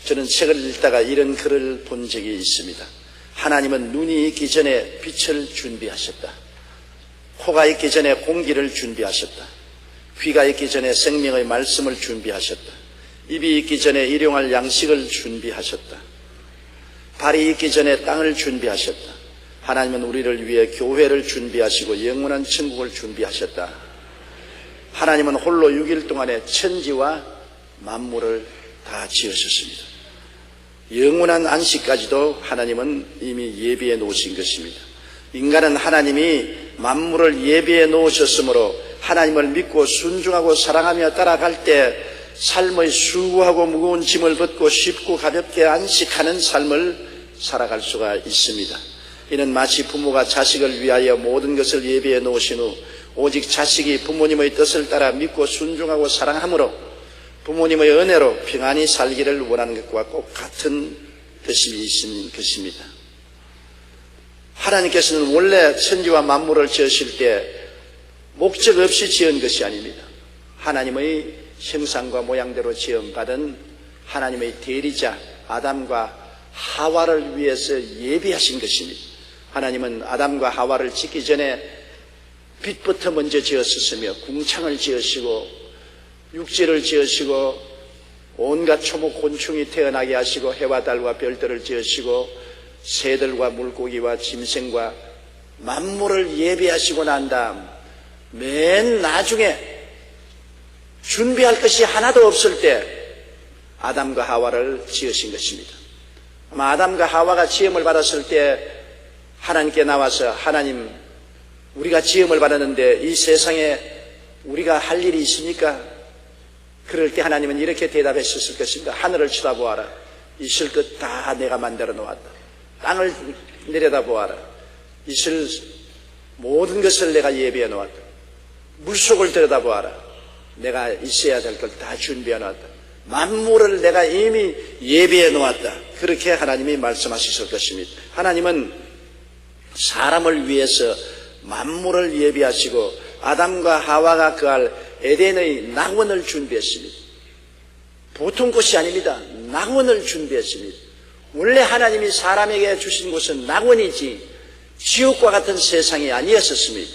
저는 책을 읽다가 이런 글을 본 적이 있습니다. 하나님은 눈이 있기 전에 빛을 준비하셨다. 코가 있기 전에 공기를 준비하셨다. 귀가 있기 전에 생명의 말씀을 준비하셨다. 입이 있기 전에 일용할 양식을 준비하셨다. 발이 있기 전에 땅을 준비하셨다. 하나님은 우리를 위해 교회를 준비하시고 영원한 천국을 준비하셨다. 하나님은 홀로 6일 동안에 천지와 만물을 다 지으셨습니다. 영원한 안식까지도 하나님은 이미 예비해 놓으신 것입니다. 인간은 하나님이 만물을 예비해 놓으셨으므로 하나님을 믿고 순종하고 사랑하며 따라갈 때 삶의 수고하고 무거운 짐을 벗고 쉽고 가볍게 안식하는 삶을 살아갈 수가 있습니다. 이는 마치 부모가 자식을 위하여 모든 것을 예비해 놓으신 후 오직 자식이 부모님의 뜻을 따라 믿고 순종하고 사랑함으로 부모님의 은혜로 평안히 살기를 원하는 것과 꼭 같은 뜻이 있는 것입니다. 하나님께서는 원래 천지와 만물을 지으실 때 목적 없이 지은 것이 아닙니다. 하나님의 형상과 모양대로 지음받은 하나님의 대리자 아담과 하와를 위해서 예비하신 것입니다. 하나님은 아담과 하와를 짓기 전에 빛부터 먼저 지었었으며 궁창을 지으시고 육지를 지으시고 온갖 초목 곤충이 태어나게 하시고 해와 달과 별들을 지으시고 새들과 물고기와 짐승과 만물을 예비하시고 난 다음 맨 나중에 준비할 것이 하나도 없을 때 아담과 하와를 지으신 것입니다. 아마 아담과 하와가 지음을 받았을 때 하나님께 나와서 하나님, 우리가 지음을 받았는데 이 세상에 우리가 할 일이 있습니까? 그럴 때 하나님은 이렇게 대답했었을 것입니다. 하늘을 쳐다보아라. 있을 것 다 내가 만들어 놓았다. 땅을 내려다보아라. 있을 모든 것을 내가 예비해 놓았다. 물속을 들여다보아라. 내가 있어야 될 걸 다 준비해 놓았다. 만물을 내가 이미 예비해 놓았다. 그렇게 하나님이 말씀하셨을 것입니다. 하나님은 사람을 위해서 만물을 예비하시고 아담과 하와가 거할 에덴의 낙원을 준비했습니다. 보통 곳이 아닙니다. 낙원을 준비했습니다. 원래 하나님이 사람에게 주신 곳은 낙원이지 지옥과 같은 세상이 아니었습니다.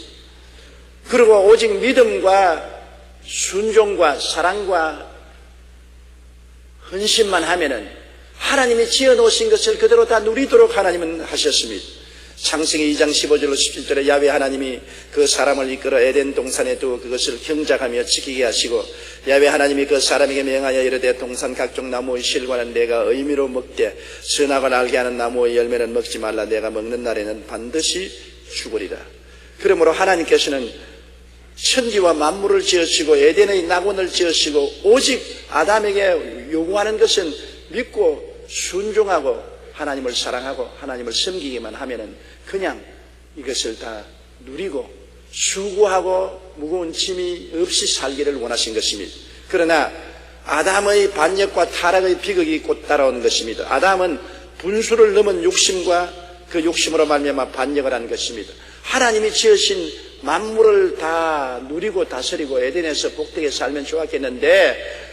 그리고 오직 믿음과 순종과 사랑과 헌신만 하면은 하나님이 지어놓으신 것을 그대로 다 누리도록 하나님은 하셨습니다. 창세기 2장 15절로 17절에 야훼 하나님이 그 사람을 이끌어 에덴 동산에 두어 그것을 경작하며 지키게 하시고 야훼 하나님이 그 사람에게 명하여 이르되 동산 각종 나무의 실과는 내가 의미로 먹되 선악을 알게 하는 나무의 열매는 먹지 말라. 내가 먹는 날에는 반드시 죽으리라. 그러므로 하나님께서는 천지와 만물을 지으시고 에덴의 낙원을 지으시고 오직 아담에게 요구하는 것은 믿고 순종하고 하나님을 사랑하고 하나님을 섬기기만 하면은 그냥 이것을 다 누리고 수고하고 무거운 짐이 없이 살기를 원하신 것입니다. 그러나 아담의 반역과 타락의 비극이 곧 따라오는 것입니다. 아담은 분수를 넘은 욕심과 그 욕심으로 말미암아 반역을 한 것입니다. 하나님이 지으신 만물을 다 누리고 다스리고 에덴에서 복되게 살면 좋았겠는데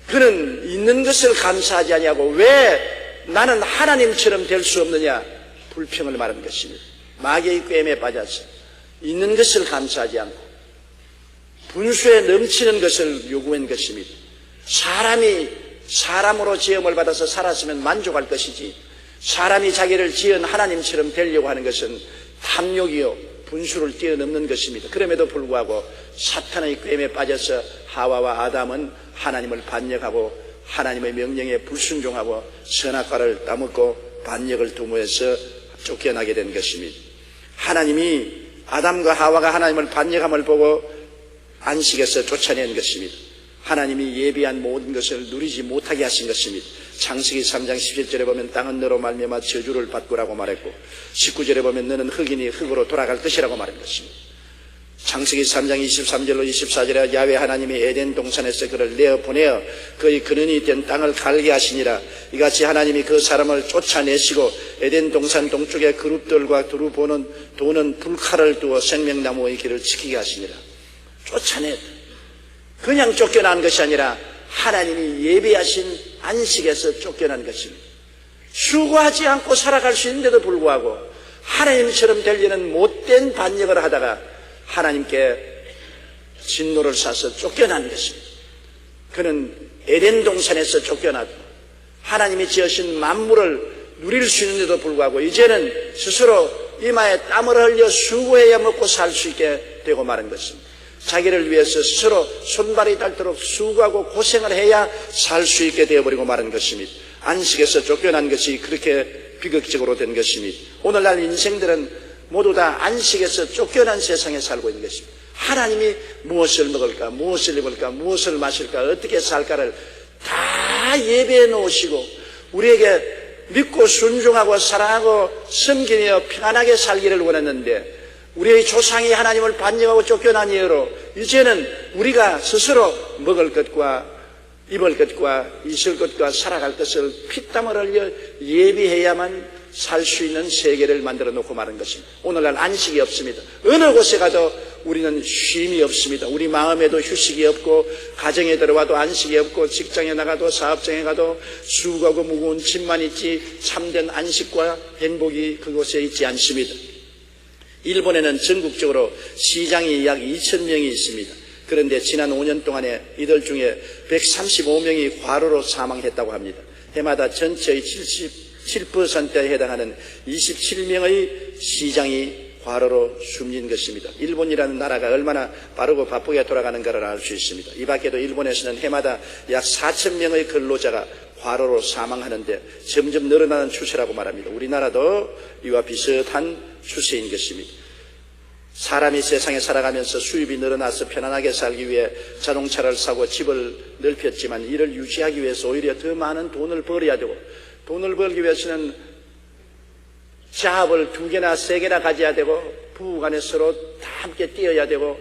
그는 있는 것을 감사하지 아니하고 왜 나는 하나님처럼 될 수 없느냐 불평을 말한 것입니다. 마귀의 꾀임에 빠져서 있는 것을 감사하지 않고 분수에 넘치는 것을 요구한 것입니다. 사람이 사람으로 지음을 받아서 살았으면 만족할 것이지 사람이 자기를 지은 하나님처럼 되려고 하는 것은 탐욕이요 분수를 뛰어넘는 것입니다. 그럼에도 불구하고 사탄의 꾀임에 빠져서 하와와 아담은 하나님을 반역하고 하나님의 명령에 불순종하고 선악과를 따먹고 반역을 도모해서 쫓겨나게 된 것입니다. 하나님이 아담과 하와가 하나님을 반역함을 보고 안식에서 쫓아낸 것입니다. 하나님이 예비한 모든 것을 누리지 못하게 하신 것입니다. 창세기 3장 17절에 보면 땅은 너로 말미암아 저주를 받고라고 말했고 19절에 보면 너는 흙이니 흙으로 돌아갈 것이라고 말한 것입니다. 창세기 3장 23절로 24절에 야훼 하나님이 에덴 동산에서 그를 내어보내어 그의 근원이 된 땅을 갈게 하시니라. 이같이 하나님이 그 사람을 쫓아내시고 에덴 동산 동쪽에 그룹들과 두루 도는 불칼을 두어 생명나무의 길을 지키게 하시니라. 쫓아냈다. 그냥 쫓겨난 것이 아니라 하나님이 예비하신 안식에서 쫓겨난 것입니다. 수고하지 않고 살아갈 수 있는데도 불구하고 하나님처럼 되려는 못된 반역을 하다가 하나님께 진노를 사서 쫓겨난 것입니다. 그는 에덴 동산에서 쫓겨나고 하나님이 지으신 만물을 누릴 수 있는데도 불구하고 이제는 스스로 이마에 땀을 흘려 수고해야 먹고 살 수 있게 되고 마는 것입니다. 자기를 위해서 스스로 손발이 닳도록 수고하고 고생을 해야 살 수 있게 되어버리고 마는 것입니다. 안식에서 쫓겨난 것이 그렇게 비극적으로 된 것입니다. 오늘날 인생들은 모두 다 안식에서 쫓겨난 세상에 살고 있는 것입니다. 하나님이 무엇을 먹을까, 무엇을 입을까, 무엇을 마실까, 어떻게 살까를 다 예배해 놓으시고 우리에게 믿고 순종하고 사랑하고 섬기며 평안하게 살기를 원했는데 우리의 조상이 하나님을 반역하고 쫓겨난 이후로 이제는 우리가 스스로 먹을 것과 입을 것과 있을 것과 살아갈 것을 피땀을 흘려 예비해야만 살 수 있는 세계를 만들어 놓고 마는 것입니다. 오늘날 안식이 없습니다. 어느 곳에 가도 우리는 쉼이 없습니다. 우리 마음에도 휴식이 없고 가정에 들어와도 안식이 없고 직장에 나가도 사업장에 가도 수고하고 무거운 짐만 있지 참된 안식과 행복이 그곳에 있지 않습니다. 일본에는 전국적으로 시장이 약 2,000명이 있습니다. 그런데 지난 5년 동안에 이들 중에 135명이 과로로 사망했다고 합니다. 해마다 전체의 77%에 해당하는 27명의 시장이 과로로 숨진 것입니다. 일본이라는 나라가 얼마나 빠르고 바쁘게 돌아가는가를 알 수 있습니다. 이 밖에도 일본에서는 해마다 약 4,000명의 근로자가 과로로 사망하는데 점점 늘어나는 추세라고 말합니다. 우리나라도 이와 비슷한 추세인 것입니다. 사람이 세상에 살아가면서 수입이 늘어나서 편안하게 살기 위해 자동차를 사고 집을 넓혔지만 이를 유지하기 위해서 오히려 더 많은 돈을 벌어야 되고 돈을 벌기 위해서는 자업을 2개나 3개나 가져야 되고 부부간에 서로 다 함께 뛰어야 되고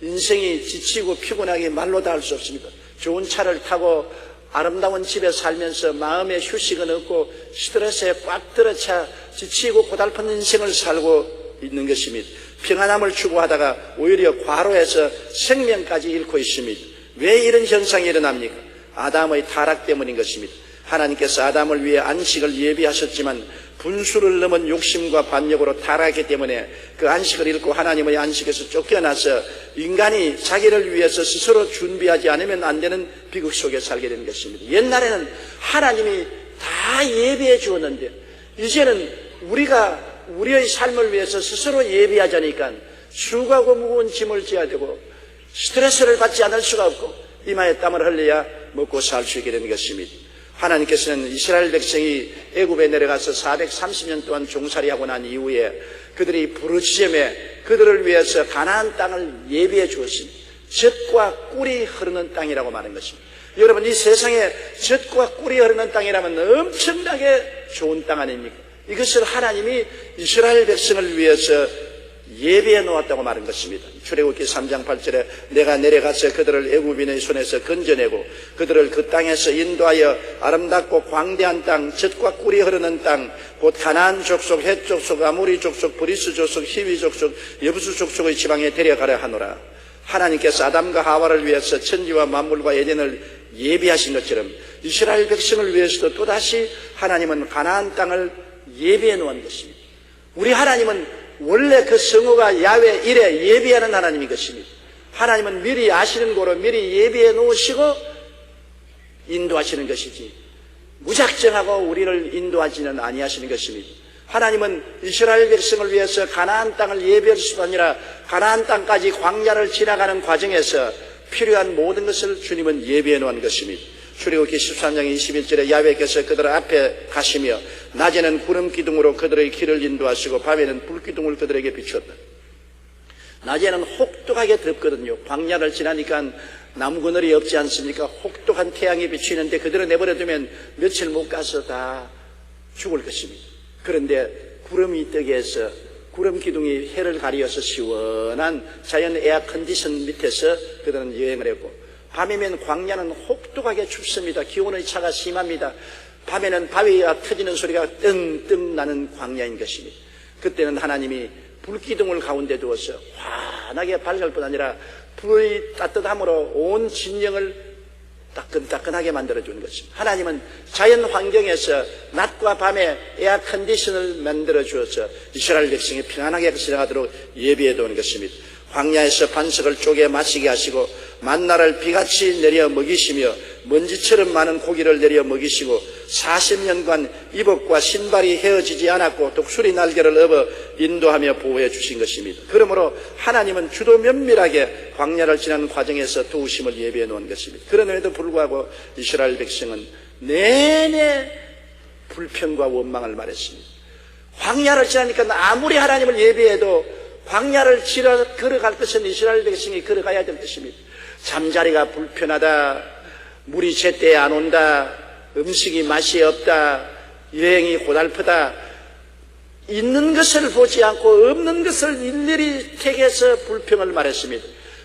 인생이 지치고 피곤하게 말로 다 할 수 없습니다. 좋은 차를 타고 아름다운 집에 살면서 마음의 휴식은 없고 스트레스에 꽉 들어차 지치고 고달픈 인생을 살고 있는 것입니다. 평안함을 추구하다가 오히려 과로해서 생명까지 잃고 있습니다. 왜 이런 현상이 일어납니까? 아담의 타락 때문인 것입니다. 하나님께서 아담을 위해 안식을 예비하셨지만 분수를 넘은 욕심과 반역으로 타락했기 때문에 그 안식을 잃고 하나님의 안식에서 쫓겨나서 인간이 자기를 위해서 스스로 준비하지 않으면 안 되는 비극 속에 살게 된 것입니다. 옛날에는 하나님이 다 예비해 주었는데 이제는 우리가 우리의 삶을 위해서 스스로 예비하자니까 수고하고 무거운 짐을 져야 되고 스트레스를 받지 않을 수가 없고 이마에 땀을 흘려야 먹고 살 수 있게 된 것입니다. 하나님께서는 이스라엘 백성이 애굽에 내려가서 430년 동안 종살이하고 난 이후에 그들이 부르짖음에 그들을 위해서 가나안 땅을 예비해 주었습니다. 젖과 꿀이 흐르는 땅이라고 말하는 것입니다. 여러분, 이 세상에 젖과 꿀이 흐르는 땅이라면 엄청나게 좋은 땅 아닙니까? 이것을 하나님이 이스라엘 백성을 위해서 예비해 놓았다고 말한 것입니다. 출애굽기 3장 8절에 내가 내려가서 그들을 애굽인의 손에서 건져내고 그들을 그 땅에서 인도하여 아름답고 광대한 땅, 젖과 꿀이 흐르는 땅, 곧 가나안 족속, 헷 족속, 아모리 족속, 브리스 족속, 히위 족속, 여부수 족속의 지방에 데려가려 하노라. 하나님께서 아담과 하와를 위해서 천지와 만물과 에덴을 예비하신 것처럼 이스라엘 백성을 위해서도 또다시 하나님은 가나안 땅을 예비해 놓은 것입니다. 우리 하나님은 원래 그 성호가 야훼 일에 예비하는 하나님인 것입니다. 하나님은 미리 아시는 거로 미리 예비해 놓으시고 인도하시는 것이지 무작정하고 우리를 인도하지는 아니하시는 것입니다. 하나님은 이스라엘 백성을 위해서 가나안 땅을 예비할 수가 아니라 가나안 땅까지 광야를 지나가는 과정에서 필요한 모든 것을 주님은 예비해 놓은 것입니다. 출애굽기 13장 21절에 야훼께서 그들 앞에 가시며 낮에는 구름 기둥으로 그들의 길을 인도하시고 밤에는 불 기둥을 그들에게 비추었다. 낮에는 혹독하게 덥거든요. 광야를 지나니까 나무 그늘이 없지 않습니까? 혹독한 태양이 비치는데 그들을 내버려두면 며칠 못 가서 다 죽을 것입니다. 그런데 구름이 뜨게 해서 구름 기둥이 해를 가리어서 시원한 자연 에어 컨디션 밑에서 그들은 여행을 했고 밤이면 광야는 혹독하게 춥습니다. 기온의 차가 심합니다. 밤에는 바위가 터지는 소리가 뜬뜬 나는 광야인 것입니다. 그때는 하나님이 불기둥을 가운데 두어서 환하게 밝을 뿐 아니라 불의 따뜻함으로 온 진영을 따끈따끈하게 만들어주는 것입니다. 하나님은 자연 환경에서 낮과 밤에 에어컨디션을 만들어 주어서 이스라엘 백성이 평안하게 지나가도록 예비해 두는 것입니다. 광야에서 반석을 쪼개 마시게 하시고 만나를 비같이 내려 먹이시며 먼지처럼 많은 고기를 내려 먹이시고 40년간 이복과 신발이 헤어지지 않았고 독수리 날개를 업어 인도하며 보호해 주신 것입니다. 그러므로 하나님은 주도 면밀하게 광야를 지나는 과정에서 도우심을 예비해 놓은 것입니다. 그럼에도 불구하고 이스라엘 백성은 내내 불평과 원망을 말했습니다. 광야를 지나니까 아무리 하나님을 예비해도 광야를 걸어갈 것은 이스라엘 백성이 걸어가야 될 것입니다. 잠자리가 불편하다, 물이 제때에 안 온다, 음식이 맛이 없다, 여행이 고달프다, 있는 것을 보지 않고 없는 것을 일일이 택해서 불평을 말했습니다.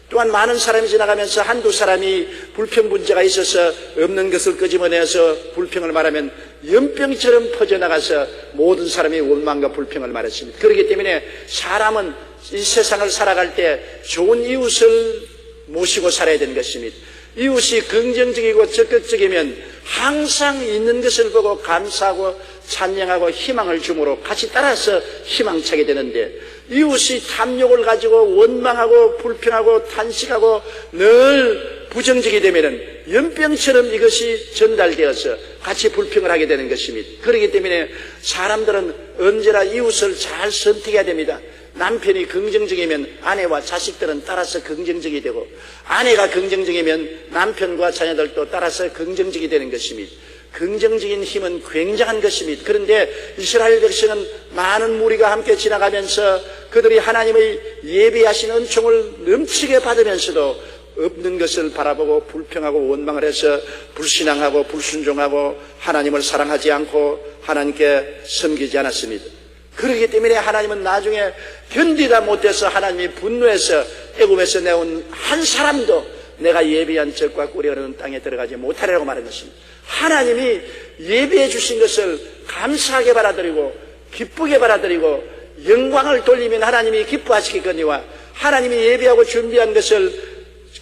또한 많은 사람이 지나가면서 한두 사람이 불평 문제가 있어서 없는 것을 끄집어내서 불평을 말하면 연병처럼 퍼져나가서 모든 사람이 원망과 불평을 말했습니다. 그렇기 때문에 사람은 이 세상을 살아갈 때 좋은 이웃을 모시고 살아야 되는 것입니다. 이웃이 긍정적이고 적극적이면 항상 있는 것을 보고 감사하고 찬양하고 희망을 주므로 같이 따라서 희망차게 되는데, 이웃이 탐욕을 가지고 원망하고 불평하고 탄식하고 늘 부정적이 되면은 연병처럼 이것이 전달되어서 같이 불평을 하게 되는 것입니다. 그렇기 때문에 사람들은 언제나 이웃을 잘 선택해야 됩니다. 남편이 긍정적이면 아내와 자식들은 따라서 긍정적이 되고, 아내가 긍정적이면 남편과 자녀들도 따라서 긍정적이 되는 것입니다. 긍정적인 힘은 굉장한 것입니다. 그런데 이스라엘 백성은 많은 무리가 함께 지나가면서 그들이 하나님의 예비하신 은총을 넘치게 받으면서도 없는 것을 바라보고 불평하고 원망을 해서 불신앙하고 불순종하고 하나님을 사랑하지 않고 하나님께 섬기지 않았습니다. 그렇기 때문에 하나님은 나중에 견디다 못해서 하나님이 분노해서 애굽에서 내온 한 사람도 내가 예비한 적과 꿀이 흐르는 땅에 들어가지 못하리라고 말한 것입니다. 하나님이 예비해 주신 것을 감사하게 받아들이고 기쁘게 받아들이고 영광을 돌리면 하나님이 기뻐하시겠거니와, 하나님이 예비하고 준비한 것을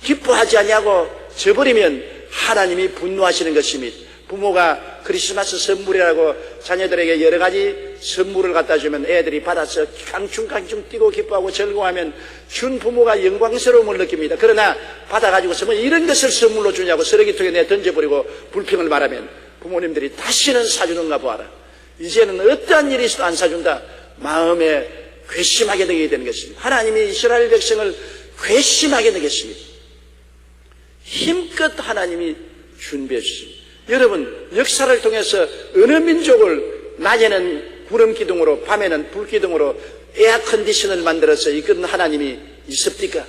기뻐하지 아니하고 저버리면 하나님이 분노하시는 것입니다. 부모가 크리스마스 선물이라고 자녀들에게 여러 가지 선물을 갖다 주면 애들이 받아서 깡충깡충 뛰고 기뻐하고 즐거워하면 준 부모가 영광스러움을 느낍니다. 그러나 받아가지고서 뭐 이런 것을 선물로 주냐고 쓰레기통에 내 던져버리고 불평을 말하면 부모님들이 다시는 사주는가 보아라, 이제는 어떠한 일이 있어도 안 사준다, 마음에 괘씸하게 되게 되는 것입니다. 하나님이 이스라엘 백성을 괘씸하게 되겠습니다. 힘껏 하나님이 준비해 주십니다. 여러분, 역사를 통해서 어느 민족을 낮에는 구름기둥으로 밤에는 불기둥으로 에어컨디션을 만들어서 이끄는 하나님이 있습니까?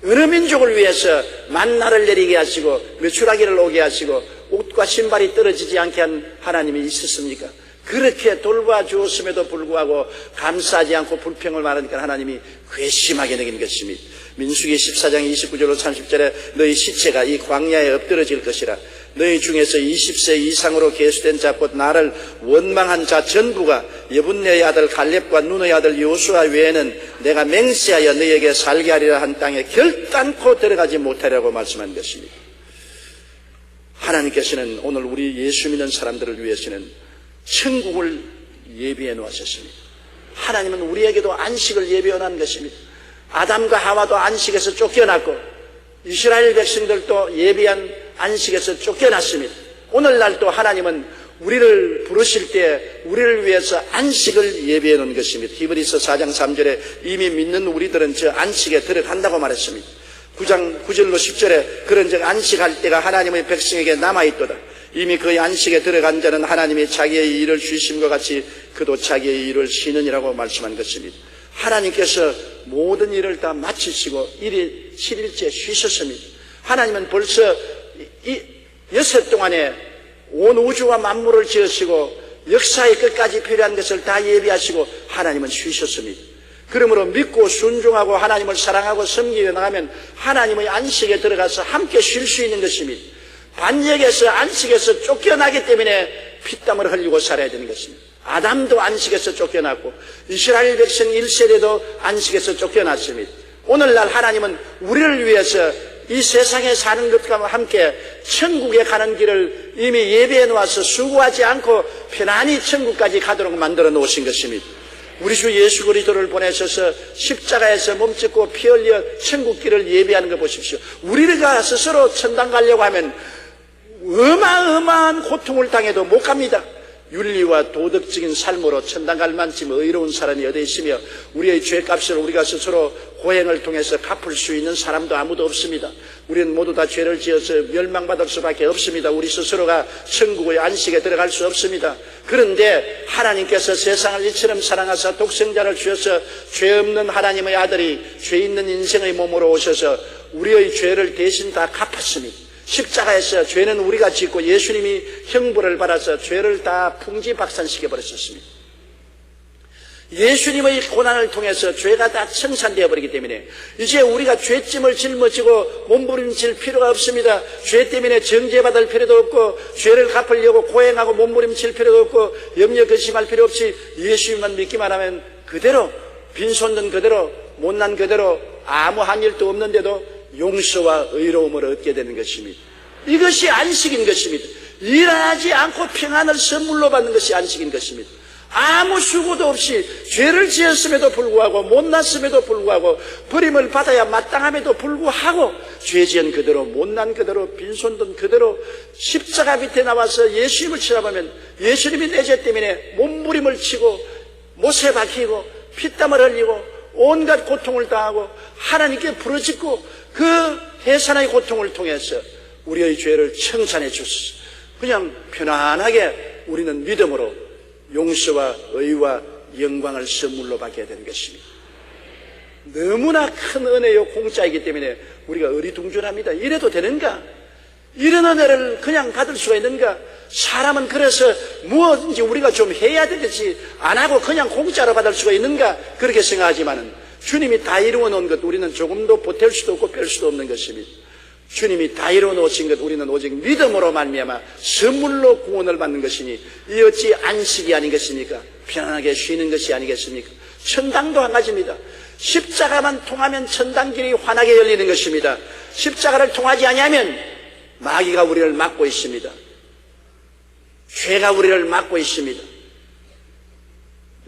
어느 민족을 위해서 만나를 내리게 하시고 메추라기를 오게 하시고 옷과 신발이 떨어지지 않게 한 하나님이 있었습니까? 그렇게 돌봐주었음에도 불구하고 감사하지 않고 불평을 말하니까 하나님이 괘씸하게 여긴 것입니다. 민수기 14장 29절로 30절에 너희 시체가 이 광야에 엎드러질 것이라. 너희 중에서 20세 이상으로 계수된 자 곧 나를 원망한 자 전부가 여분네의 아들 갈렙과 눈의 아들 요수아 외에는 내가 맹세하여 너희에게 살게 하리라 한 땅에 결단코 들어가지 못하리라고 말씀한 것입니다. 하나님께서는 오늘 우리 예수 믿는 사람들을 위해서는 천국을 예비해 놓으셨습니다. 하나님은 우리에게도 안식을 예비해 놓은 것입니다. 아담과 하와도 안식에서 쫓겨났고 이스라엘 백성들도 예비한 안식에서 쫓겨났습니다. 오늘날도 하나님은 우리를 부르실 때 우리를 위해서 안식을 예비해 놓은 것입니다. 히브리서 4장 3절에 이미 믿는 우리들은 저 안식에 들어간다고 말했습니다. 9장 9절로 10절에 그런즉 안식할 때가 하나님의 백성에게 남아있도다. 이미 그의 안식에 들어간 자는 하나님이 자기의 일을 쉬심과 같이 그도 자기의 일을 쉬느니라고 말씀한 것입니다. 하나님께서 모든 일을 다 마치시고 7일째 쉬셨습니다. 하나님은 벌써 이 6일 동안에 온 우주와 만물을 지으시고 역사의 끝까지 필요한 것을 다 예비하시고 하나님은 쉬셨습니다. 그러므로 믿고 순종하고 하나님을 사랑하고 섬기며 나가면 하나님의 안식에 들어가서 함께 쉴 수 있는 것입니다. 반역에서 안식에서 쫓겨나기 때문에 피땀을 흘리고 살아야 되는 것입니다. 아담도 안식에서 쫓겨났고 이스라엘 백성 1세대도 안식에서 쫓겨났습니다. 오늘날 하나님은 우리를 위해서 이 세상에 사는 것과 함께 천국에 가는 길을 이미 예비해 놓아서 수고하지 않고 편안히 천국까지 가도록 만들어 놓으신 것입니다. 우리 주 예수 그리스도를 보내셔서 십자가에서 몸짓고 피 흘려 천국 길을 예비하는 거 보십시오. 우리가 스스로 천당 가려고 하면 어마어마한 고통을 당해도 못 갑니다. 윤리와 도덕적인 삶으로 천당 갈 만큼 의로운 사람이 어디 있으며 우리의 죄값을 우리가 스스로 고행을 통해서 갚을 수 있는 사람도 아무도 없습니다. 우리는 모두 다 죄를 지어서 멸망받을 수밖에 없습니다. 우리 스스로가 천국의 안식에 들어갈 수 없습니다. 그런데 하나님께서 세상을 이처럼 사랑하사 독생자를 주셔서 죄 없는 하나님의 아들이 죄 있는 인생의 몸으로 오셔서 우리의 죄를 대신 다 갚았습니다. 십자가에서 죄는 우리가 짓고 예수님이 형벌을 받아서 죄를 다 풍지박산시켜 버렸었습니다. 예수님의 고난을 통해서 죄가 다 청산되어 버리기 때문에 이제 우리가 죄짐을 짊어지고 몸부림칠 필요가 없습니다. 죄 때문에 정죄받을 필요도 없고 죄를 갚으려고 고행하고 몸부림칠 필요도 없고 염려 근심할 필요 없이 예수님만 믿기만 하면 그대로 빈손든 그대로 못난 그대로 아무 한 일도 없는데도 용서와 의로움을 얻게 되는 것입니다. 이것이 안식인 것입니다. 일하지 않고 평안을 선물로 받는 것이 안식인 것입니다. 아무 수고도 없이 죄를 지었음에도 불구하고 못났음에도 불구하고 버림을 받아야 마땅함에도 불구하고 죄 지은 그대로 못난 그대로 빈손든 그대로 십자가 밑에 나와서 예수님을 쳐다보면 예수님이 내 죄 때문에 몸부림을 치고 못에 박히고 피땀을 흘리고 온갖 고통을 당하고 하나님께 부르짖고 그 해산의 고통을 통해서 우리의 죄를 청산해 주소서. 그냥 편안하게 우리는 믿음으로 용서와 의와 영광을 선물로 받게 되는 것입니다. 너무나 큰 은혜요 공짜이기 때문에 우리가 어리둥절합니다. 이래도 되는가? 이런 은혜를 그냥 받을 수가 있는가? 사람은 그래서 무엇인지 우리가 좀 해야 되겠지 안 하고 그냥 공짜로 받을 수가 있는가? 그렇게 생각하지만은 주님이 다 이루어 놓은 것 우리는 조금도 보탤 수도 없고 뺄 수도 없는 것입니다. 주님이 다 이루어 놓으신 것 우리는 오직 믿음으로 말미암아 선물로 구원을 받는 것이니 이 어찌 안식이 아닌 것입니까? 편안하게 쉬는 것이 아니겠습니까? 천당도 한 가지입니다. 십자가만 통하면 천당길이 환하게 열리는 것입니다. 십자가를 통하지 아니하면 마귀가 우리를 막고 있습니다. 죄가 우리를 막고 있습니다.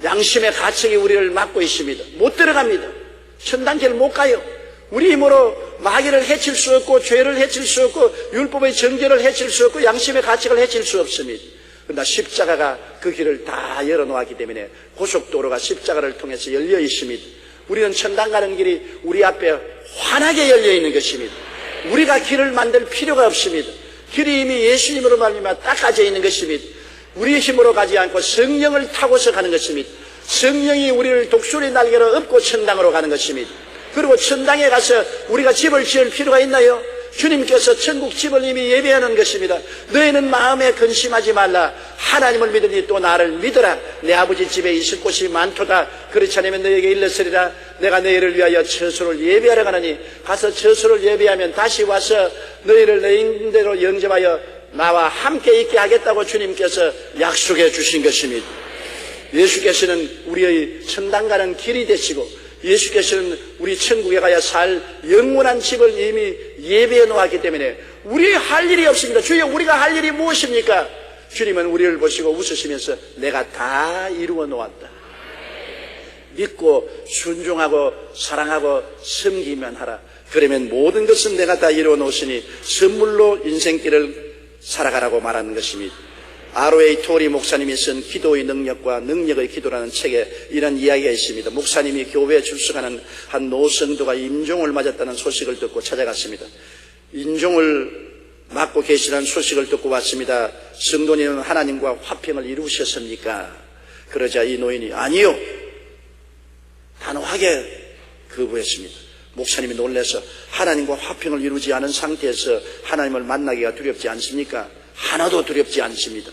양심의 가책이 우리를 막고 있습니다. 못 들어갑니다. 천당길 못 가요. 우리 힘으로 마귀를 해칠 수 없고 죄를 해칠 수 없고 율법의 정죄를 해칠 수 없고 양심의 가책을 해칠 수 없습니다. 그러나 십자가가 그 길을 다 열어놓았기 때문에 고속도로가 십자가를 통해서 열려 있습니다. 우리는 천당 가는 길이 우리 앞에 환하게 열려 있는 것입니다. 우리가 길을 만들 필요가 없습니다. 길이 이미 예수님으로 말미암아 닦아져 있는 것입니다. 우리의 힘으로 가지 않고 성령을 타고서 가는 것입니다. 성령이 우리를 독수리 날개로 업고 천당으로 가는 것입니다. 그리고 천당에 가서 우리가 집을 지을 필요가 있나요? 주님께서 천국 집을 이미 예배하는 것입니다. 너희는 마음에 근심하지 말라. 하나님을 믿으니 또 나를 믿어라. 내 아버지 집에 있을 곳이 많도다. 그렇지 않으면 너희에게 일렀으리라. 내가 너희를 위하여 처소를 예배하러 가느니 가서 처소를 예배하면 다시 와서 너희를 내 인대로 영접하여 나와 함께 있게 하겠다고 주님께서 약속해 주신 것입니다. 예수께서는 우리의 천당 가는 길이 되시고 예수께서는 우리 천국에 가야 살 영원한 집을 이미 예배해 놓았기 때문에 우리 할 일이 없습니다. 주여 우리가 할 일이 무엇입니까? 주님은 우리를 보시고 웃으시면서 내가 다 이루어 놓았다. 믿고 순종하고 사랑하고 섬기면 하라. 그러면 모든 것은 내가 다 이루어 놓으시니 선물로 인생길을 살아가라고 말하는 것입니다. R.A. 토리 목사님이 쓴 기도의 능력과 능력의 기도라는 책에 이런 이야기가 있습니다. 목사님이 교회에 출석하는 한 노성도가 임종을 맞았다는 소식을 듣고 찾아갔습니다. 임종을 맞고 계시다는 소식을 듣고 왔습니다. 성도님은 하나님과 화평을 이루셨습니까? 그러자 이 노인이 아니요, 단호하게 거부했습니다. 목사님이 놀라서 하나님과 화평을 이루지 않은 상태에서 하나님을 만나기가 두렵지 않습니까? 하나도 두렵지 않습니다.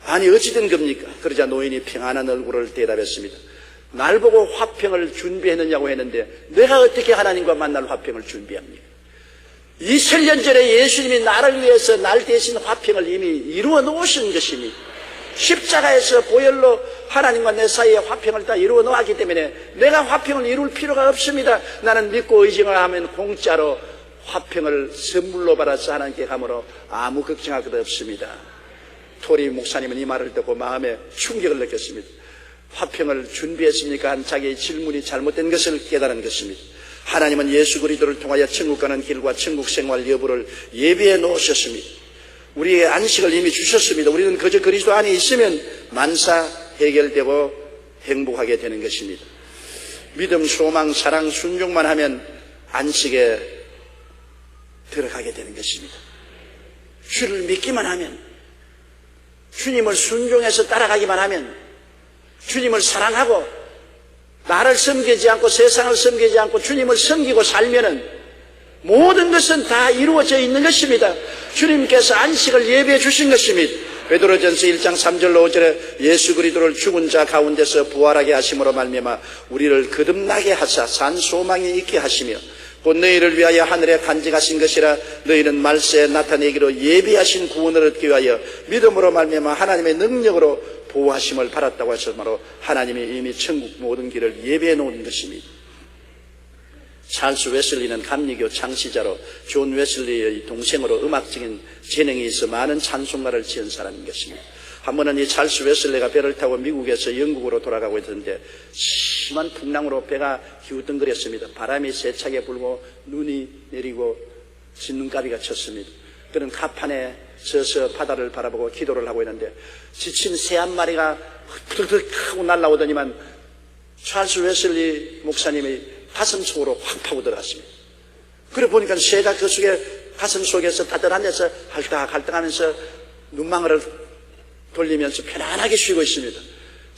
아니 어찌 된 겁니까? 그러자 노인이 평안한 얼굴을 대답했습니다. 날 보고 화평을 준비했느냐고 했는데 내가 어떻게 하나님과 만날 화평을 준비합니까? 2000년 전에 예수님이 나를 위해서 날 대신 화평을 이미 이루어 놓으신 것입니다. 십자가에서 보혈로 하나님과 내 사이에 화평을 다 이루어 놓았기 때문에 내가 화평을 이룰 필요가 없습니다. 나는 믿고 의지만 하면 공짜로 화평을 선물로 받아서 하나님께 감으로 아무 걱정할 것 없습니다. 토리 목사님은 이 말을 듣고 마음에 충격을 느꼈습니다. 화평을 준비했습니까? 한 자기의 질문이 잘못된 것을 깨달은 것입니다. 하나님은 예수 그리스도를 통하여 천국 가는 길과 천국 생활 여부를 예비해 놓으셨습니다. 우리의 안식을 이미 주셨습니다. 우리는 그저 그리스도 안에 있으면 만사 해결되고 행복하게 되는 것입니다. 믿음, 소망, 사랑, 순종만 하면 안식에 들어가게 되는 것입니다. 주를 믿기만 하면, 주님을 순종해서 따라가기만 하면, 주님을 사랑하고 나를 섬기지 않고 세상을 섬기지 않고 주님을 섬기고 살면은 모든 것은 다 이루어져 있는 것입니다. 주님께서 안식을 예비해 주신 것입니다. 베드로전서 1장 3절로 5절에 예수 그리스도를 죽은 자 가운데서 부활하게 하심으로 말미암아 우리를 거듭나게 하사 산 소망이 있게 하시며 곧 너희를 위하여 하늘에 간직하신 것이라 너희는 말세에 나타내기로 예비하신 구원을 얻기 위하여 믿음으로 말미암아 하나님의 능력으로 보호하심을 받았다고 하셨으므로 하나님이 이미 천국 모든 길을 예비해 놓은 것입니다. 찰스 웨슬리는 감리교 창시자로 존 웨슬리의 동생으로 음악적인 재능이 있어 많은 찬송가를 지은 사람인 것입니다. 한 번은 이 찰스 웨슬리가 배를 타고 미국에서 영국으로 돌아가고 있었는데 심한 풍랑으로 배가 기우뚱거렸습니다. 바람이 세차게 불고 눈이 내리고 진눈가비가 쳤습니다. 그는 갑판에 서서 바다를 바라보고 기도를 하고 있는데 지친 새 한 마리가 푸득푸득 하고 날아오더니만 찰스 웨슬리 목사님의 가슴 속으로 확 파고 들어갔습니다. 그래 보니까 새가 그 속에 가슴 속에서 따뜻한 데서 할딱할딱하면서 눈망울을 돌리면서 편안하게 쉬고 있습니다.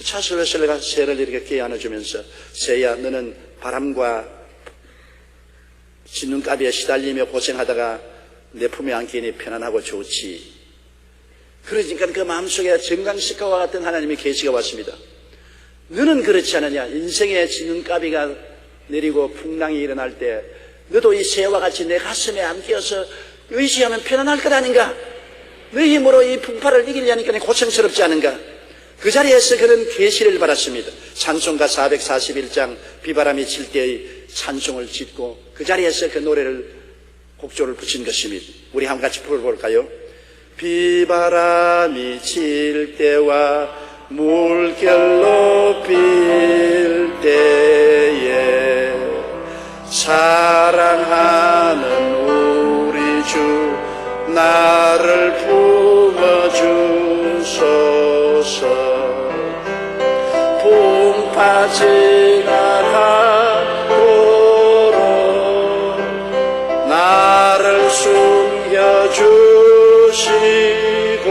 찰스 웨슬리가 새를 이렇게 깨안아주면서 새야 너는 바람과 진눈가비에 시달리며 고생하다가 내 품에 안기니 편안하고 좋지. 그러니까 그 마음속에 정강식가와 같은 하나님의 계시가 왔습니다. 너는 그렇지 않느냐? 인생의 진눈가비가 내리고 풍랑이 일어날 때 너도 이 새와 같이 내 가슴에 안겨서 의지하면 편안할 것 아닌가? 너희 힘으로 이 풍파를 이기려니까 고생스럽지 않은가? 그 자리에서 그런 계시를 받았습니다. 찬송가 441장 비바람이 칠 때의 찬송을 짓고 그 자리에서 그 노래를 곡조를 붙인 것입니다. 우리 한번 같이 불러볼까요? 비바람이 칠 때와 물결로 빌 때에 사랑하는 우리 주 나를 품어주소서. 풍파 지나가도록 나를 숨겨주시고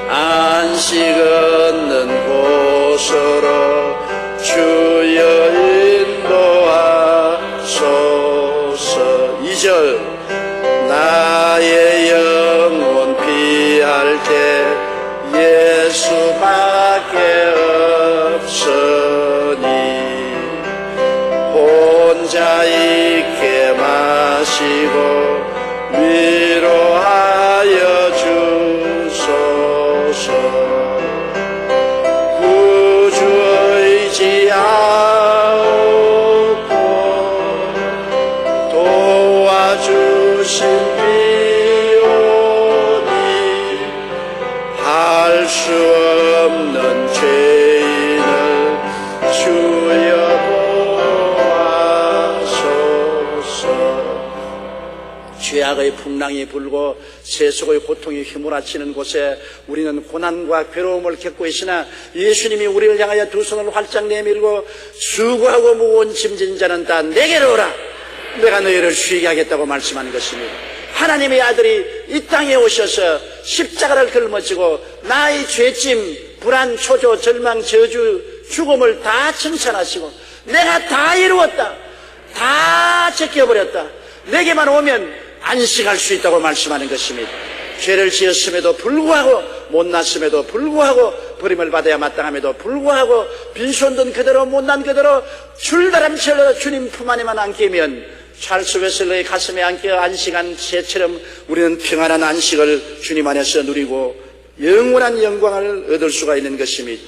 안식 얻는 곳으로 주여 인도하소서. 2절 나의 영혼 피할 때 예수밖에 없으니 혼자 있게 마시고 위로하여 주소서. 구주 의지하옵고 도와주신 비오니 할 수 없는 죄인을 주여 보아소서. 죄악의 풍랑이 불고 세속의 고통이 휘몰아치는 곳에 우리는 고난과 괴로움을 겪고 있으나 예수님이 우리를 향하여 두 손을 활짝 내밀고 수고하고 무거운 짐진 자는 다 내게로 오라 내가 너희를 쉬게 하겠다고 말씀하는 것입니다. 하나님의 아들이 이 땅에 오셔서 십자가를 걸머지고 나의 죄짐, 불안, 초조, 절망, 저주, 죽음을 다 청산하시고 내가 다 이루었다, 다 제껴버렸다, 내게만 오면 안식할 수 있다고 말씀하는 것입니다. 죄를 지었음에도 불구하고 못났음에도 불구하고 버림을 받아야 마땅함에도 불구하고 빈손든 그대로 못난 그대로 줄다람치려 주님 품 안에만 안기면 찰스 웨슬리의 가슴에 안겨 안식한 새처럼 우리는 평안한 안식을 주님 안에서 누리고 영원한 영광을 얻을 수가 있는 것입니다.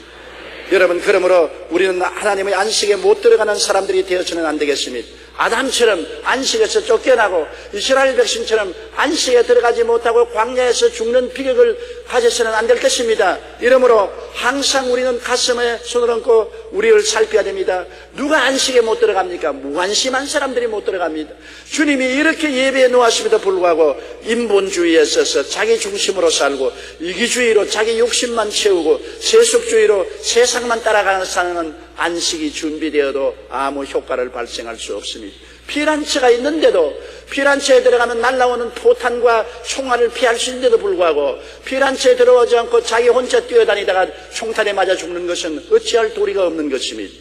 여러분, 그러므로 우리는 하나님의 안식에 못 들어가는 사람들이 되어서는 안 되겠습니다. 아담처럼 안식에서 쫓겨나고 이스라엘 백성처럼 안식에 들어가지 못하고 광야에서 죽는 비극을 가져서는 안 될 것입니다. 이러므로 항상 우리는 가슴에 손을 얹고 우리를 살펴야 됩니다. 누가 안식에 못 들어갑니까? 무관심한 사람들이 못 들어갑니다. 주님이 이렇게 예배해 놓았음에도 불구하고 인본주의에 있어서 자기 중심으로 살고 이기주의로 자기 욕심만 채우고 세속주의로 세상만 따라가는 사람은 안식이 준비되어도 아무 효과를 발생할 수 없습니다. 피란처가 있는데도 피란처에 들어가면 날아오는 포탄과 총알을 피할 수 있는데도 불구하고 피란처에 들어오지 않고 자기 혼자 뛰어다니다가 총탄에 맞아 죽는 것은 어찌할 도리가 없는 것입니다.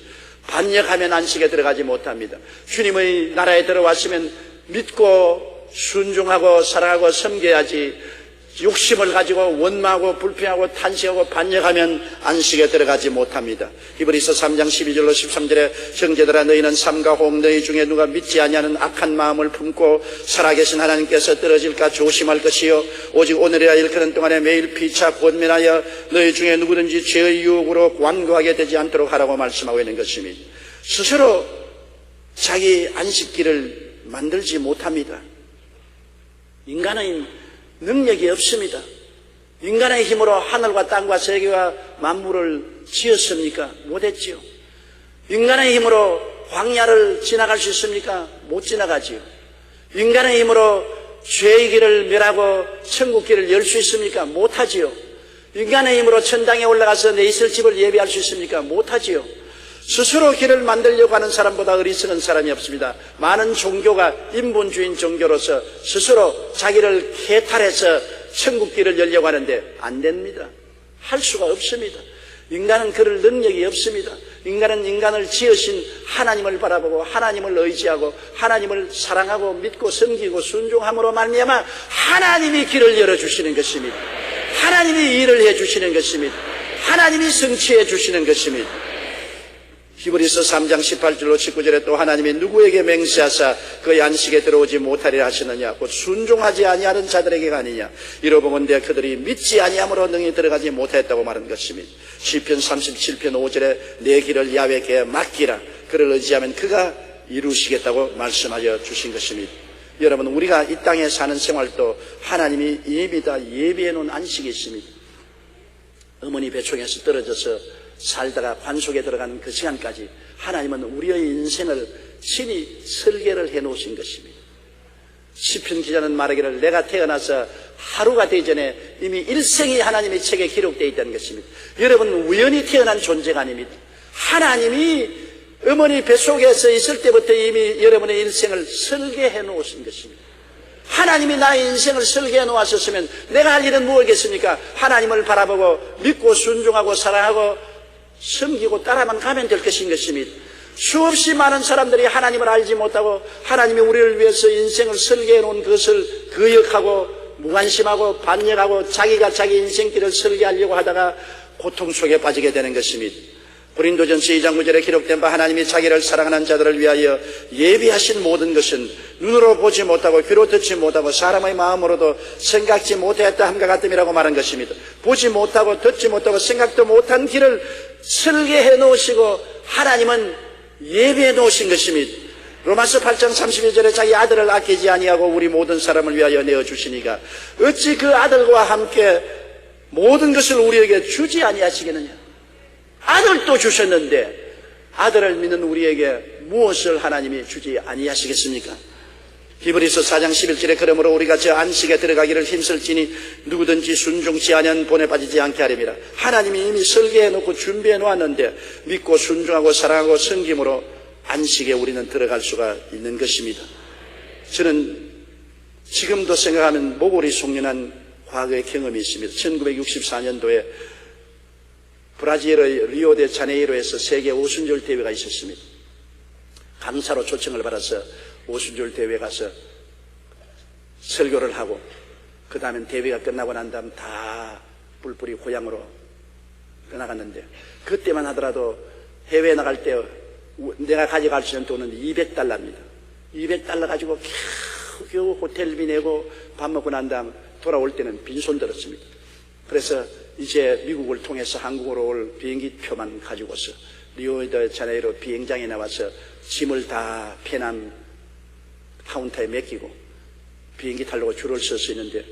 반역하면 안식에 들어가지 못합니다. 주님의 나라에 들어왔으면 믿고 순종하고 사랑하고 섬겨야지 욕심을 가지고 원망하고 불평하고 탄식하고 반역하면 안식에 들어가지 못합니다. 히브리서 3장 12절로 13절에 형제들아 너희는 삼가 호흡 너희 중에 누가 믿지 아니하는 악한 마음을 품고 살아계신 하나님께서 떨어질까 조심할 것이요 오직 오늘이라 일컫는 동안에 매일 피차 권면하여 너희 중에 누구든지 죄의 유혹으로 완고하게 되지 않도록 하라고 말씀하고 있는 것입니다. 스스로 자기 안식기를 만들지 못합니다. 인간은 능력이 없습니다. 인간의 힘으로 하늘과 땅과 세계와 만물을 지었습니까? 못했지요. 인간의 힘으로 광야를 지나갈 수 있습니까? 못 지나가지요. 인간의 힘으로 죄의 길을 멸하고 천국 길을 열 수 있습니까? 못하지요. 인간의 힘으로 천당에 올라가서 내 있을 집을 예비할 수 있습니까? 못하지요. 스스로 길을 만들려고 하는 사람보다 어리석은 사람이 없습니다. 많은 종교가 인본주의인 종교로서 스스로 자기를 해탈해서 천국 길을 열려고 하는데 안 됩니다. 할 수가 없습니다. 인간은 그럴 능력이 없습니다. 인간은 인간을 지으신 하나님을 바라보고 하나님을 의지하고 하나님을 사랑하고 믿고 섬기고 순종함으로 말미암아 하나님이 길을 열어주시는 것입니다. 하나님이 일을 해주시는 것입니다. 하나님이 성취해 주시는 것입니다. 히브리서 3장 18절로 19절에 또 하나님이 누구에게 맹세하사 그의 안식에 들어오지 못하리라 하시느냐 곧 순종하지 아니하는 자들에게가 아니냐 이러보건대 그들이 믿지 아니함으로 능히 들어가지 못했다고 말한 것입니다. 시편 37편 5절에 내 길을 야훼께 맡기라 그를 의지하면 그가 이루시겠다고 말씀하여 주신 것입니다. 여러분 우리가 이 땅에 사는 생활도 하나님이 이미 다 예비해 놓은 안식이 있습니다. 어머니 배총에서 떨어져서 살다가 관속에 들어가는 그 시간까지 하나님은 우리의 인생을 친히 설계를 해놓으신 것입니다. 시편 기자는 말하기를 내가 태어나서 하루가 되기 전에 이미 일생이 하나님의 책에 기록되어 있다는 것입니다. 여러분은 우연히 태어난 존재가 아닙니다. 하나님이 어머니 뱃속에서 있을 때부터 이미 여러분의 인생을 설계해 놓으신 것입니다. 하나님이 나의 인생을 설계해 놓았었으면 내가 할 일은 무엇이겠습니까? 하나님을 바라보고 믿고 순종하고 사랑하고 섬기고 따라만 가면 될 것인 것입니다. 수없이 많은 사람들이 하나님을 알지 못하고 하나님이 우리를 위해서 인생을 설계해 놓은 것을 거역하고 무관심하고 반역하고 자기가 자기 인생길을 설계하려고 하다가 고통 속에 빠지게 되는 것입니다. 고린도전서 2장 9절에 기록된 바 하나님이 자기를 사랑하는 자들을 위하여 예비하신 모든 것은 눈으로 보지 못하고 귀로 듣지 못하고 사람의 마음으로도 생각지 못했다 함과 같음이라고 말한 것입니다. 보지 못하고 듣지 못하고 생각도 못한 길을 설계해 놓으시고 하나님은 예비해 놓으신 것입니다. 로마서 8장 32절에 자기 아들을 아끼지 아니하고 우리 모든 사람을 위하여 내어주시니가 어찌 그 아들과 함께 모든 것을 우리에게 주지 아니하시겠느냐. 아들도 주셨는데 아들을 믿는 우리에게 무엇을 하나님이 주지 아니하시겠습니까? 히브리서 4장 11절에 그러므로 우리가 저 안식에 들어가기를 힘쓸지니 누구든지 순종치 아니한 본에 빠지지 않게 하림이라. 하나님이 이미 설계해 놓고 준비해 놓았는데 믿고 순종하고 사랑하고 섬김으로 안식에 우리는 들어갈 수가 있는 것입니다. 저는 지금도 생각하면 모골이 송연한 과거의 경험이 있습니다. 1964년도에 브라질의 리오데자네이로에서 세계 오순절 대회가 있었습니다. 강사로 초청을 받아서 오순절 대회에 가서 설교를 하고 그 다음에 대회가 끝나고 난 다음 다 뿔뿔이 고향으로 떠나갔는데 그때만 하더라도 해외에 나갈 때 내가 가져갈 수 있는 돈은 $200입니다. $200 가지고 겨우 호텔비 내고 밥 먹고 난 다음 돌아올 때는 빈손 들었습니다. 그래서 이제 미국을 통해서 한국으로 올 비행기 표만 가지고서 리오데자네이로 비행장에 나와서 짐을 다 페남 카운터에 맡기고 비행기 타려고 줄을 서서 있는데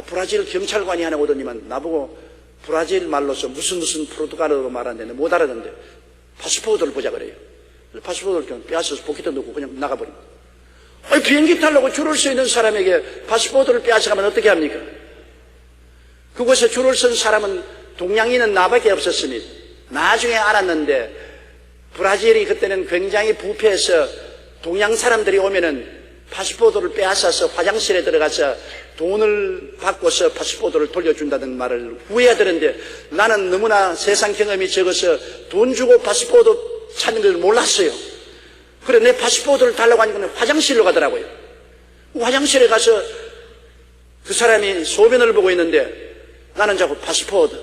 브라질 경찰관이 하나 오더니만 나보고 브라질 말로서 무슨 포르투갈어로 말하는데 못 알아듣는데 파스포르트를 보자 그래요. 파스포르트를 그냥 빼앗아서 포켓에 넣고 그냥 나가버린 거예요. 비행기 타려고 줄을 서 있는 사람에게 파스포르트를 빼앗아가면 어떻게 합니까? 그곳에 줄을 선 사람은 동양인은 나밖에 없었습니다. 나중에 알았는데 브라질이 그때는 굉장히 부패해서 동양 사람들이 오면은 파스포르트를 빼앗아서 화장실에 들어가서 돈을 받고서 파스포르트를 돌려준다는 말을 후회하더는데 나는 너무나 세상 경험이 적어서 돈 주고 파스포르트 찾는 걸 몰랐어요. 그래 내 파스포르트를 달라고 하니까 화장실로 가더라고요. 화장실에 가서 그 사람이 소변을 보고 있는데 나는 자꾸 파스포르트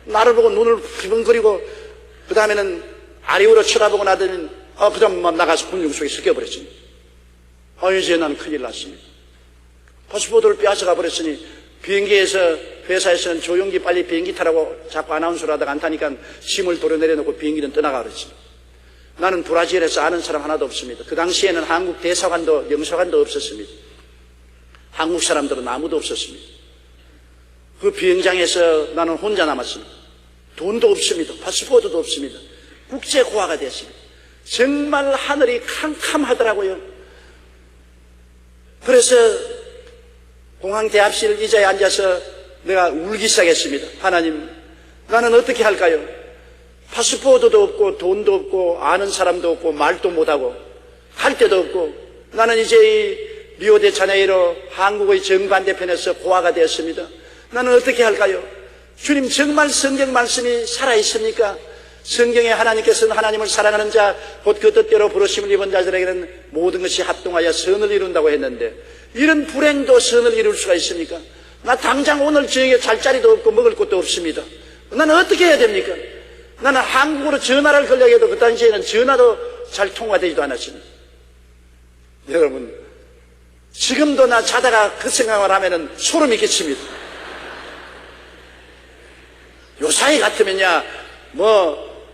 나를 보고 눈을 휘둥그리고 그 다음에는 아래로 쳐다보고 나더니 그 다음 나가서 군중 속에 섞여버렸습니다. 이제 나는 큰일 났습니다. 파스포르트를 빼앗아가 버렸으니 비행기에서 회사에서는 조용히 빨리 비행기 타라고 자꾸 아나운서를 하다가 안 타니까 짐을 도려내려놓고 비행기는 떠나가 버렸습니다. 나는 브라질에서 아는 사람 하나도 없습니다. 그 당시에는 한국 대사관도 영사관도 없었습니다. 한국 사람들은 아무도 없었습니다. 그 비행장에서 나는 혼자 남았습니다. 돈도 없습니다. 파스포르트도 없습니다. 국제고아가 됐습니다. 정말 하늘이 캄캄하더라고요. 그래서 공항 대합실 의자에 앉아서 내가 울기 시작했습니다. 하나님, 나는 어떻게 할까요? 파스포르트도 없고 돈도 없고 아는 사람도 없고 말도 못하고 갈 데도 없고 나는 이제 이 리오데자네이루 한국의 정반대편에서 고아가 되었습니다. 나는 어떻게 할까요? 주님 정말 성경 말씀이 살아있습니까? 성경에 하나님께서는 하나님을 사랑하는 자 곧 그 뜻대로 부르심을 입은 자들에게는 모든 것이 합동하여 선을 이룬다고 했는데 이런 불행도 선을 이룰 수가 있습니까? 나 당장 오늘 저녁에 잘 자리도 없고 먹을 것도 없습니다. 나는 어떻게 해야 됩니까? 나는 한국으로 전화를 걸려고 해도 그 당시에는 전화도 잘 통화되지도 않았습니다. 여러분 지금도 나 자다가 그 생각을 하면은 소름이 끼칩니다. 요사이 같으면야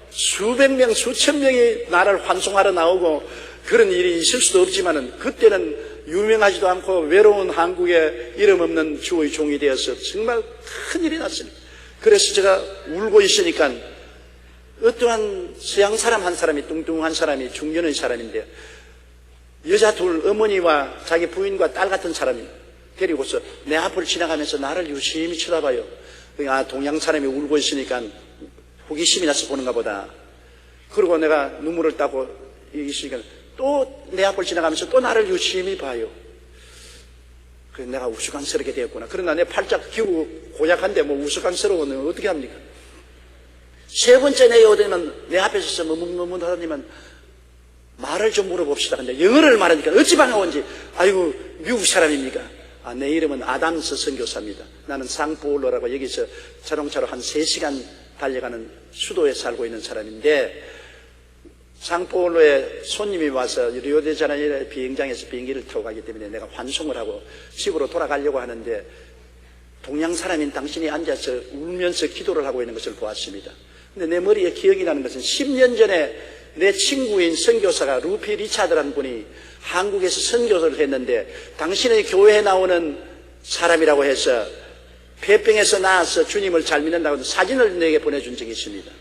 수백 명 수천 명이 나를 환송하러 나오고 그런 일이 있을 수도 없지만은 그때는 유명하지도 않고 외로운 한국에 이름 없는 주의 종이 되어서 정말 큰일이 났습니다. 그래서 제가 울고 있으니까 어떠한 서양 사람 한 사람이 뚱뚱한 사람이 중년의 사람인데 여자 둘 어머니와 자기 부인과 딸 같은 사람이 데리고서 내 앞을 지나가면서 나를 유심히 쳐다봐요. 동양 사람이 울고 있으니까 호기심이 나서 보는가 보다. 그리고 내가 눈물을 닦고 있으니까 또 내 앞을 지나가면서 또 나를 유심히 봐요. 그래서 내가 우스꽝스럽게 되었구나. 그러나 내 팔짝 기우고 고약한데 우스꽝스러우면 어떻게 합니까? 세 번째 내에 오더니만 내 앞에 서서 머뭇머뭇하더니만 말을 좀 물어봅시다. 근데 영어를 말하니까 어찌 반가운지 아이고 미국 사람입니까? 내 이름은 아담스 선교사입니다. 나는 상파울로라고 여기서 자동차로 한 3시간 달려가는 수도에 살고 있는 사람인데 상파울로에 손님이 와서 리오데자네이루 비행장에서 비행기를 타고 가기 때문에 내가 환송을 하고 집으로 돌아가려고 하는데 동양 사람인 당신이 앉아서 울면서 기도를 하고 있는 것을 보았습니다. 근데 내 머리에 기억이 나는 것은 10년 전에 내 친구인 선교사가 루피 리차드라는 분이 한국에서 선교를 했는데 당신의 교회에 나오는 사람이라고 해서 폐병에서 나와서 주님을 잘 믿는다고 사진을 내게 보내준 적이 있습니다.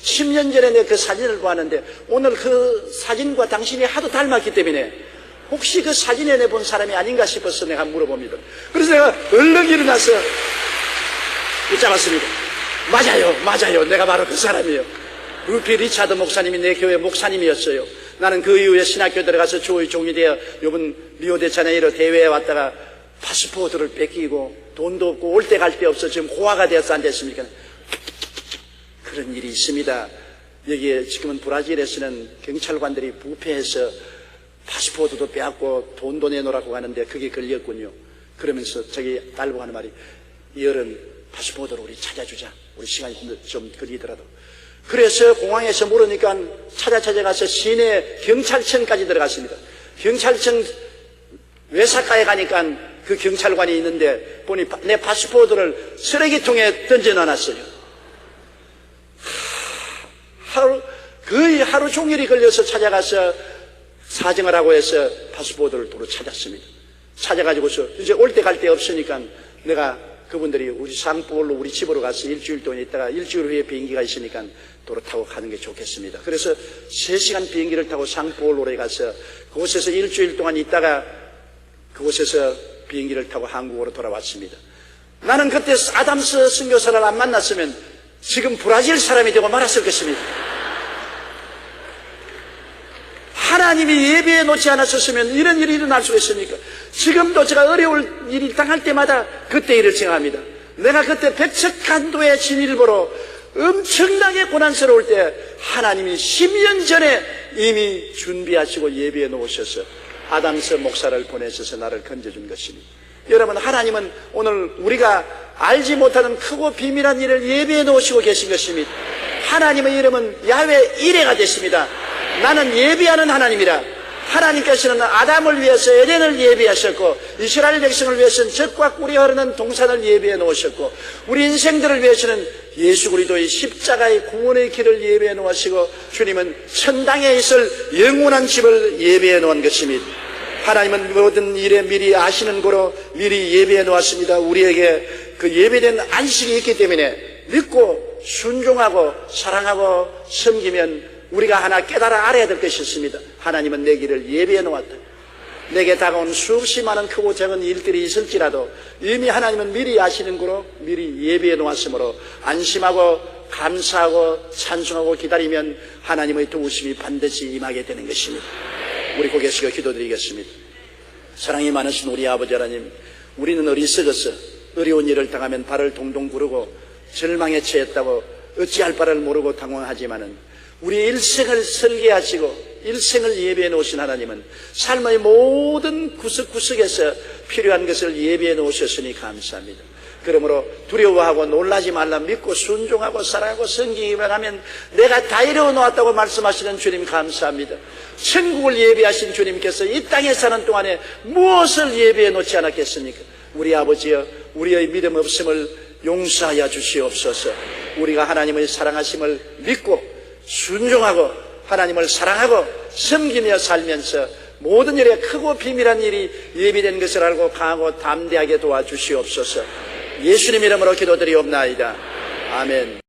10년 전에 내가 그 사진을 보았는데 오늘 그 사진과 당신이 하도 닮았기 때문에 혹시 그 사진에 내본 사람이 아닌가 싶어서 내가 물어봅니다. 그래서 내가 얼른 일어나서 붙잡았습니다. 맞아요. 내가 바로 그 사람이에요. 루피 리차드 목사님이 내 교회 목사님이었어요. 나는 그 이후에 신학교 들어가서 주의 종이 되어 이번 리오데자네이루 대회에 왔다가 파스포르트를 뺏기고 돈도 없고 올 때 갈 데 없어 지금 고아가 되어서 안 됐습니까? 그런 일이 있습니다. 여기에 지금은 브라질에서는 경찰관들이 부패해서 파스포르트도 빼앗고 돈도 내놓으라고 하는데 그게 걸렸군요. 그러면서 저기 딸보고 하는 말이 이 어른 파스포르트를 우리 찾아주자. 우리 시간이 좀 걸리더라도. 그래서 공항에서 물으니까 찾아가서 시내 경찰청까지 들어갔습니다. 경찰청 외사가에 가니까 그 경찰관이 있는데 보니 내 파스포르트를 쓰레기통에 던져놔놨어요. 거의 하루 종일이 걸려서 찾아가서 사정을 하고 해서 파스포르트를 도로 찾았습니다. 찾아가지고서 이제 올 때 갈 데 없으니까 내가 그분들이 우리 상포울로 우리 집으로 가서 일주일 동안 있다가 일주일 후에 비행기가 있으니까 도로 타고 가는 게 좋겠습니다. 그래서 3시간 비행기를 타고 상포울로에 가서 그곳에서 일주일 동안 있다가 그곳에서 비행기를 타고 한국으로 돌아왔습니다. 나는 그때 아담스 선교사를 안 만났으면 지금 브라질 사람이 되고 말았을 것입니다. 하나님이 예배해 놓지 않았었으면 이런 일이 일어날 수가 있습니까? 지금도 제가 어려울 일이 당할 때마다 그때 일을 생각합니다. 내가 그때 백척간도의 진일보로 엄청나게 고난스러울 때 하나님이 10년 전에 이미 준비하시고 예배해 놓으셔서 아담스 목사를 보내셔서 나를 건져준 것입니다. 여러분, 하나님은 오늘 우리가 알지 못하는 크고 비밀한 일을 예배해 놓으시고 계신 것입니다. 하나님의 이름은 야훼 이레가 됐습니다. 나는 예비하는 하나님이라. 하나님께서는 아담을 위해서 에덴을 예비하셨고 이스라엘 백성을 위해서는 젖과 꿀이 흐르는 동산을 예비해 놓으셨고 우리 인생들을 위해서는 예수 그리스도의 십자가의 구원의 길을 예비해 놓으시고 주님은 천당에 있을 영원한 집을 예비해 놓은 것입니다. 하나님은 모든 일에 미리 아시는 거로 미리 예비해 놓았습니다. 우리에게 그 예비된 안식이 있기 때문에 믿고 순종하고 사랑하고 섬기면 우리가 하나 깨달아 알아야 될 것이 있습니다. 하나님은 내 길을 예비해 놓았다. 내게 다가온 수없이 많은 크고 작은 일들이 있을지라도 이미 하나님은 미리 아시는 거로 미리 예비해 놓았으므로 안심하고 감사하고 찬송하고 기다리면 하나님의 도우심이 반드시 임하게 되는 것입니다. 우리 고개 숙여 기도드리겠습니다. 사랑이 많으신 우리 아버지 하나님, 우리는 어리석어서 어려운 일을 당하면 발을 동동 구르고 절망에 처했다고 어찌할 바를 모르고 당황하지만은 우리 일생을 설계하시고 일생을 예비해 놓으신 하나님은 삶의 모든 구석구석에서 필요한 것을 예비해 놓으셨으니 감사합니다. 그러므로 두려워하고 놀라지 말라 믿고 순종하고 사랑하고 섬기기만 하면 내가 다 이루어 놓았다고 말씀하시는 주님 감사합니다. 천국을 예비하신 주님께서 이 땅에 사는 동안에 무엇을 예비해 놓지 않았겠습니까? 우리 아버지여, 우리의 믿음 없음을 용서하여 주시옵소서. 우리가 하나님의 사랑하심을 믿고 순종하고 하나님을 사랑하고 섬기며 살면서 모든 일에 크고 비밀한 일이 예비된 것을 알고 강하고 담대하게 도와주시옵소서. 예수님 이름으로 기도드리옵나이다. 아멘.